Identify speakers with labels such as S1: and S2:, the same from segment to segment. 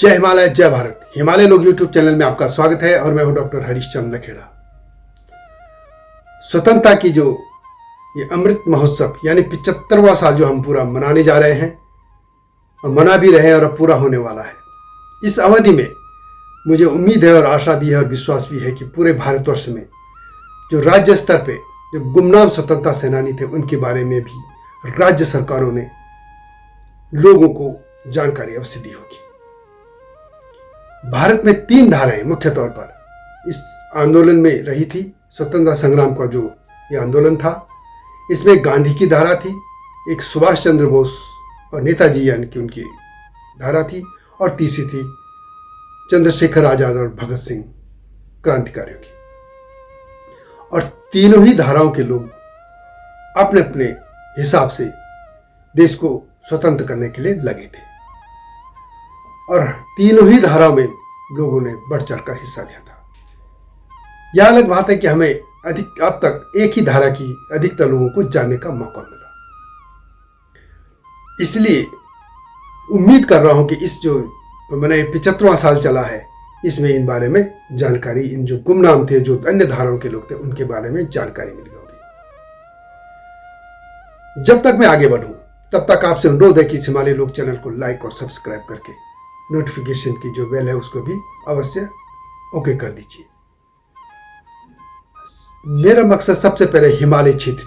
S1: जय हिमालय जय भारत। हिमालय लोग यूट्यूब चैनल में आपका स्वागत है और मैं हूं डॉक्टर हरीशचंद्र लखेड़ा। स्वतंत्रता की जो ये अमृत महोत्सव यानी 75वां साल जो हम पूरा मनाने जा रहे हैं और मना भी रहे हैं और अब पूरा होने वाला है। इस अवधि में मुझे उम्मीद है और आशा भी है और विश्वास भी है कि पूरे भारतवर्ष में जो राज्य स्तर पे जो गुमनाम स्वतंत्रता सेनानी थे उनके बारे में भी राज्य सरकारों ने लोगों को जानकारी अवश्य दी होगी। भारत में 3 धाराएं मुख्य तौर पर इस आंदोलन में रही थी। स्वतंत्रता संग्राम का जो ये आंदोलन था, इसमें गांधी की धारा थी, एक सुभाष चंद्र बोस और नेताजी यानी कि उनकी धारा थी, और तीसरी थी चंद्रशेखर आजाद और भगत सिंह क्रांतिकारियों की। और तीनों ही धाराओं के लोग अपने अपने हिसाब से देश को स्वतंत्र करने के लिए लगे थे और तीनों ही धाराओं में लोगों ने बढ़ चढ़कर हिस्सा लिया था। यह अलग बात है कि हमें अब तक एक ही धारा की अधिकतर लोगों को जानने का मौका मिला। इसलिए उम्मीद कर रहा हूं कि इस जो मैंने 75वां साल चला है, इसमें इन बारे में जानकारी, इन जो गुमनाम थे, जो अन्य धाराओं के लोग थे, उनके बारे में जानकारी मिल होगी। जब तक मैं आगे बढ़ूं तब तक आपसे अनुरोध है कि इस हिमालय लोग चैनल को लाइक और सब्सक्राइब करके नोटिफिकेशन की जो बेल है उसको भी अवश्य ओके कर दीजिए। मेरा मकसद सबसे पहले हिमालय क्षेत्र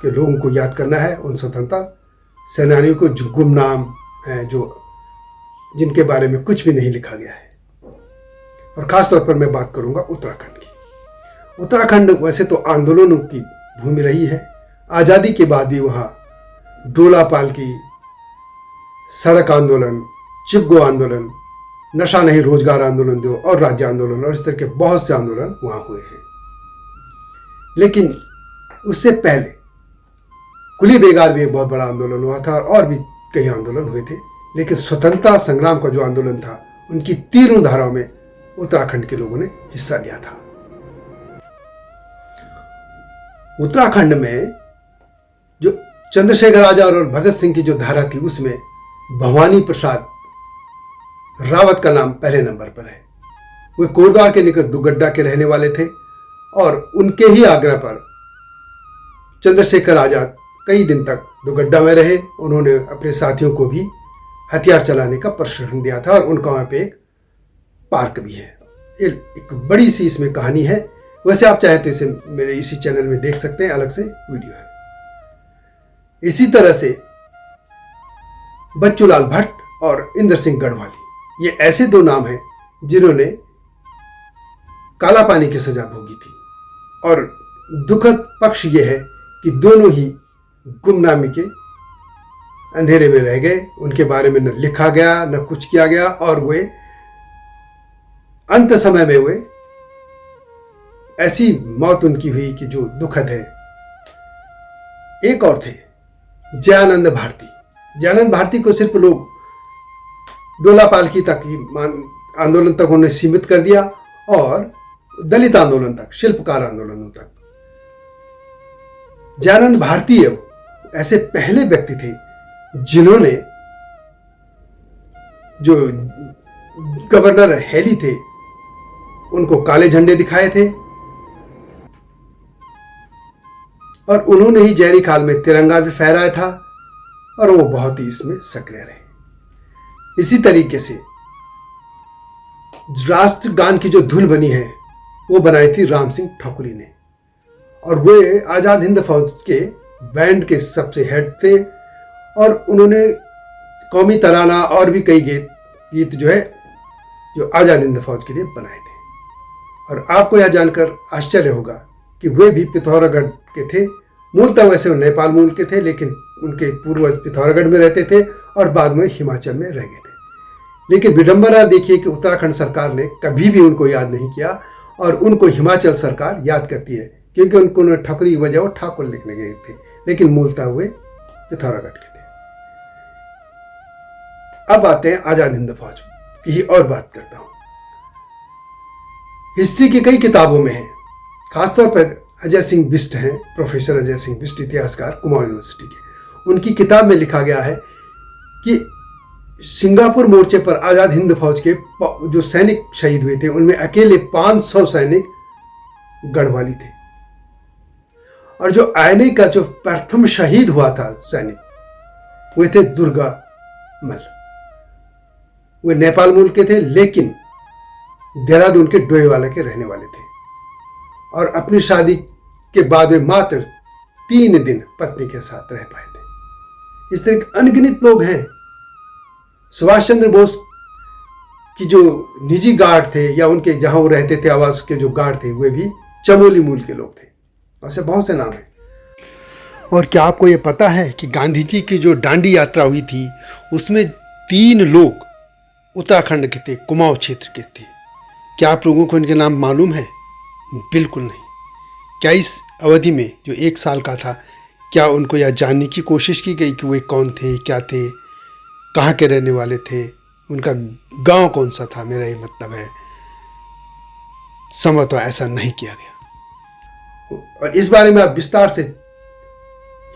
S1: के लोगों को याद करना है, उन स्वतंत्रता सेनानियों को जो गुमनाम हैं, जो जिनके बारे में कुछ भी नहीं लिखा गया है। और ख़ास तौर पर मैं बात करूंगा उत्तराखंड की। उत्तराखंड वैसे तो आंदोलनों की भूमि रही है। आज़ादी के बाद भी वहाँ डोलापाल की सड़क आंदोलन, चिपगो आंदोलन, नशा नहीं रोजगार आंदोलन दो और राज्य आंदोलन और इस तरह के बहुत से आंदोलन वहाँ हुए हैं। लेकिन उससे पहले कुली बेगार भी एक बहुत बड़ा आंदोलन हुआ था और भी कई आंदोलन हुए थे। लेकिन स्वतंत्रता संग्राम का जो आंदोलन था, उनकी तीनों धाराओं में उत्तराखंड के लोगों ने हिस्सा लिया था। उत्तराखंड में जो चंद्रशेखर आजाद और भगत सिंह की जो धारा थी, उसमें भवानी प्रसाद रावत का नाम पहले नंबर पर है। वे कोटद्वार के निकट दुगड्डा के रहने वाले थे और उनके ही आग्रह पर चंद्रशेखर आजाद कई दिन तक दुगड्डा में रहे। उन्होंने अपने साथियों को भी हथियार चलाने का प्रशिक्षण दिया था और उनका वहाँ पे एक पार्क भी है। एक बड़ी सी इसमें कहानी है। वैसे आप चाहे तो इसे मेरे इसी चैनल में देख सकते हैं, अलग से वीडियो है। इसी तरह से बच्चूलाल भट्ट और इंद्र सिंह गढ़वाली, ये ऐसे 2 नाम हैं जिन्होंने काला पानी की सजा भोगी थी। और दुखद पक्ष ये है कि दोनों ही गुमनामी के अंधेरे में रह गए। उनके बारे में न लिखा गया, न कुछ किया गया, और वे अंत समय में वे ऐसी मौत उनकी हुई कि जो दुखद है। एक और थे जयानंद भारती। जयानंद भारती को सिर्फ लोग डोलापाल की तक ही आंदोलन तक उन्हें सीमित कर दिया और दलित आंदोलन तक, शिल्पकार आंदोलनों तक। जयानंद भारती ऐसे पहले व्यक्ति थे जिन्होंने, जो गवर्नर हेली थे, उनको काले झंडे दिखाए थे और उन्होंने ही जैनी काल में तिरंगा भी फहराया था और वो बहुत ही इसमें सक्रिय रहे। इसी तरीके से राष्ट्रगान की जो धुन बनी है वो बनाई थी राम सिंह ठाकुरी ने, और वे आज़ाद हिंद फौज के बैंड के सबसे हेड थे और उन्होंने कौमी तराना और भी कई गीत जो आज़ाद हिंद फौज के लिए बनाए थे। और आपको यह जानकर आश्चर्य होगा कि वे भी पिथौरागढ़ के थे। मूलतः वैसे वो नेपाल मूल के थे, लेकिन उनके पूर्वज पिथौरागढ़ में रहते थे और बाद में हिमाचल में रह गए थे। लेकिन विडंबना देखिए कि उत्तराखंड सरकार ने कभी भी उनको याद नहीं किया और उनको हिमाचल सरकार याद करती है, क्योंकि उनको ठाकुरी की वजह वो ठाकुर लिखने गए थे, लेकिन मूलतः वे पिथौरागढ़ के थे। अब आते हैं आज़ाद हिंद फौज की ही और बात करता हूँ। हिस्ट्री की कई किताबों में है, खासतौर पर अजय सिंह बिष्ट हैं, प्रोफेसर अजय सिंह बिष्ट, इतिहासकार, कुमाऊं यूनिवर्सिटी के। उनकी किताब में लिखा गया है कि सिंगापुर मोर्चे पर आज़ाद हिंद फौज के जो सैनिक शहीद हुए थे उनमें अकेले 500 सैनिक गढ़वाली थे। और जो आईने का जो प्रथम शहीद हुआ था सैनिक वे थे दुर्गा मल। वे नेपाल मूल के थे लेकिन देहरादून के डोईवाला के रहने वाले थे और अपनी शादी के बाद वे मात्र 3 दिन पत्नी के साथ रह पाए थे। इस तरह के अनगिनत लोग हैं। सुभाष चंद्र बोस की जो निजी गार्ड थे या उनके जहां वो रहते थे आवास के जो गार्ड थे वे भी चमोली मूल के लोग थे। ऐसे बहुत से नाम हैं। और क्या आपको ये पता है कि गांधी जी की जो दांडी यात्रा हुई थी उसमें 3 लोग उत्तराखंड के थे, कुमाऊं क्षेत्र के थे। क्या आप लोगों को इनके नाम मालूम है? बिल्कुल नहीं। क्या इस अवधि में जो 1 साल का था क्या उनको यह जानने की कोशिश की गई कि वे कौन थे, क्या थे, कहाँ के रहने वाले थे, उनका गांव कौन सा था? मेरा ये मतलब है संभवतः ऐसा नहीं किया गया। और इस बारे में आप विस्तार से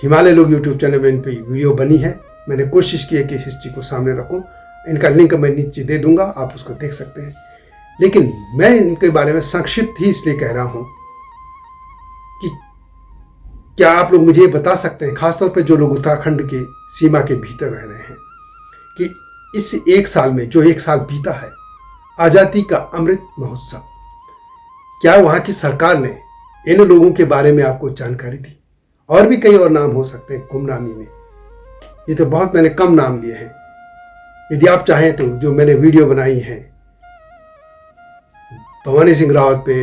S1: हिमालय लोग यूट्यूब चैनल में इन पर वीडियो बनी है। मैंने कोशिश की है कि हिस्ट्री को सामने रखूं। इनका लिंक मैं नीचे दे दूंगा, आप उसको देख सकते हैं। लेकिन मैं इनके बारे में संक्षिप्त ही इसलिए कह रहा हूं कि क्या आप लोग मुझे ये बता सकते हैं, खासतौर पर जो लोग उत्तराखंड के सीमा के भीतर रह रहे हैं, कि इस 1 साल में जो 1 साल बीता है आज़ादी का अमृत महोत्सव, क्या वहाँ की सरकार ने इन लोगों के बारे में आपको जानकारी दी? और भी कई और नाम हो सकते हैं गुमनामी में। ये तो बहुत मैंने कम नाम लिए हैं। यदि आप चाहें तो जो मैंने वीडियो बनाई है भवानी सिंह रावत पे,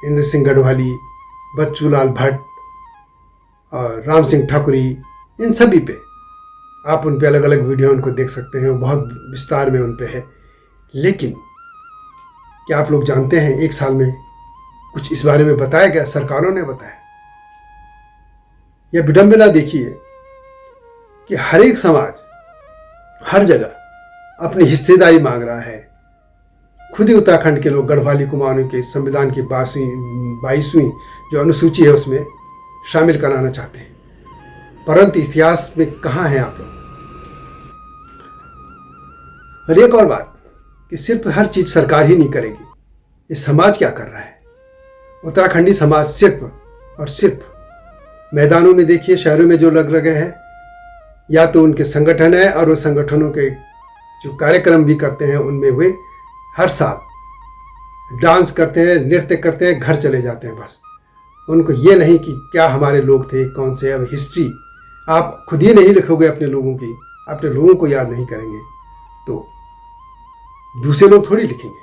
S1: इंद्र सिंह गढ़वाली, बच्चू लाल भट्ट और राम सिंह ठाकुरी, इन सभी पे आप उन पे अलग अलग वीडियो उनको देख सकते हैं। बहुत विस्तार में उन पे है। लेकिन क्या आप लोग जानते हैं 1 साल में कुछ इस बारे में बताया गया? सरकारों ने बताया। यह विडंबना देखिए कि हर एक समाज हर जगह अपनी हिस्सेदारी मांग रहा है। खुद ही उत्तराखंड के लोग गढ़वाली कुमाऊं के संविधान की 22वीं जो अनुसूची है उसमें शामिल कराना चाहते हैं, परंतु इतिहास में कहाँ हैं आप लोग? और एक और बात कि सिर्फ हर चीज सरकार ही नहीं करेगी, ये समाज क्या कर रहा है? उत्तराखंडी समाज सिर्फ और सिर्फ मैदानों में देखिए, शहरों में जो लग रहे हैं, या तो उनके संगठन है और वो संगठनों के जो कार्यक्रम भी करते हैं उनमें वे हर साल डांस करते हैं, नृत्य करते हैं, घर चले जाते हैं। बस उनको ये नहीं कि क्या हमारे लोग थे, कौन से। अब हिस्ट्री आप खुद ही नहीं लिखोगे अपने लोगों की, अपने लोगों को याद नहीं करेंगे तो दूसरे लोग थोड़ी लिखेंगे।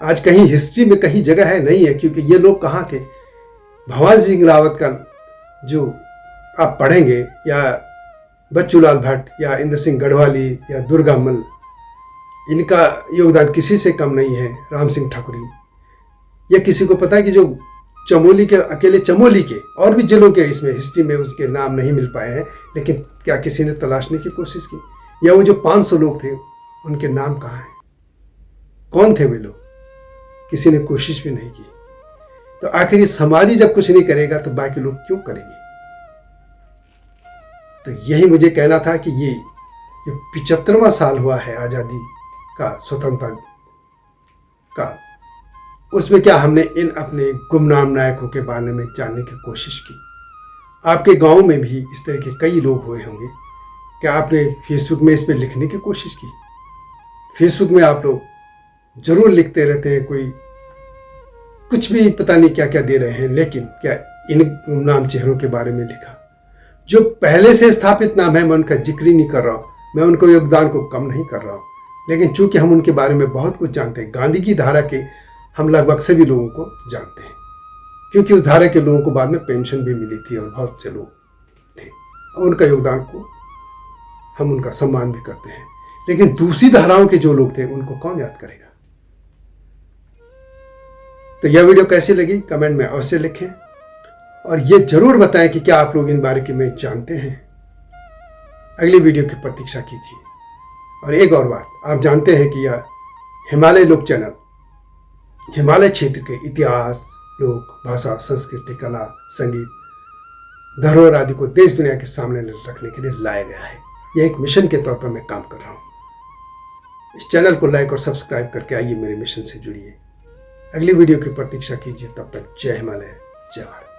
S1: आज कहीं हिस्ट्री में कहीं जगह है नहीं है, क्योंकि ये लोग कहाँ थे। भवानी सिंह रावत का जो आप पढ़ेंगे, या बच्चू लाल भट्ट या इंद्र सिंह गढ़वाली या दुर्गा मल, इनका योगदान किसी से कम नहीं है। राम सिंह ठाकुरी, या किसी को पता है कि जो चमोली के, अकेले चमोली के और भी जिलों के इसमें हिस्ट्री में उसके नाम नहीं मिल पाए हैं, लेकिन क्या किसी ने तलाशने की कोशिश की? या वो जो 500 लोग थे उनके नाम कहाँ हैं? कौन थे वे लोग? किसी ने कोशिश भी नहीं की। तो आखिर ये समाज ही जब कुछ नहीं करेगा तो बाकी लोग क्यों करेंगे? तो यही मुझे कहना था कि ये 75वां साल हुआ है आज़ादी का, स्वतंत्रता का, उसमें क्या हमने इन अपने गुमनाम नायकों के बारे में जानने की कोशिश की? आपके गांव में भी इस तरह के कई लोग हुए होंगे। क्या आपने फेसबुक में इस पर लिखने की कोशिश की? फेसबुक में आप लोग जरूर लिखते रहते हैं, कोई कुछ भी पता नहीं क्या क्या दे रहे हैं, लेकिन क्या इन गुमनाम चेहरों के बारे में लिखा? जो पहले से स्थापित नाम है, मैं उनका जिक्र ही नहीं कर रहा हूँ, मैं उनको योगदान को कम नहीं कर रहा हूँ, लेकिन चूंकि हम उनके बारे में बहुत कुछ जानते हैं, गांधी की धारा के हम लगभग सभी लोगों को जानते हैं, क्योंकि उस धारा के लोगों को बाद में पेंशन भी मिली थी और बहुत से लोग थे, और उनका योगदान को हम उनका सम्मान भी करते हैं। लेकिन दूसरी धाराओं के जो लोग थे उनको कौन याद करेगा? तो यह वीडियो कैसी लगी कमेंट में अवश्य लिखें, और ये जरूर बताएं कि क्या आप लोग इन बारे में जानते हैं। अगली वीडियो की प्रतीक्षा कीजिए। और एक और बात, आप जानते हैं कि यह हिमालय लोक चैनल हिमालय क्षेत्र के इतिहास, लोक भाषा, संस्कृति, कला, संगीत, धरोहर आदि को देश दुनिया के सामने रखने के लिए लाया गया है। यह एक मिशन के तौर पर मैं काम कर रहा हूँ। इस चैनल को लाइक और सब्सक्राइब करके आइए मेरे मिशन से जुड़िए। अगली वीडियो की प्रतीक्षा कीजिए। तब तक जय हिमालय, जय भारत।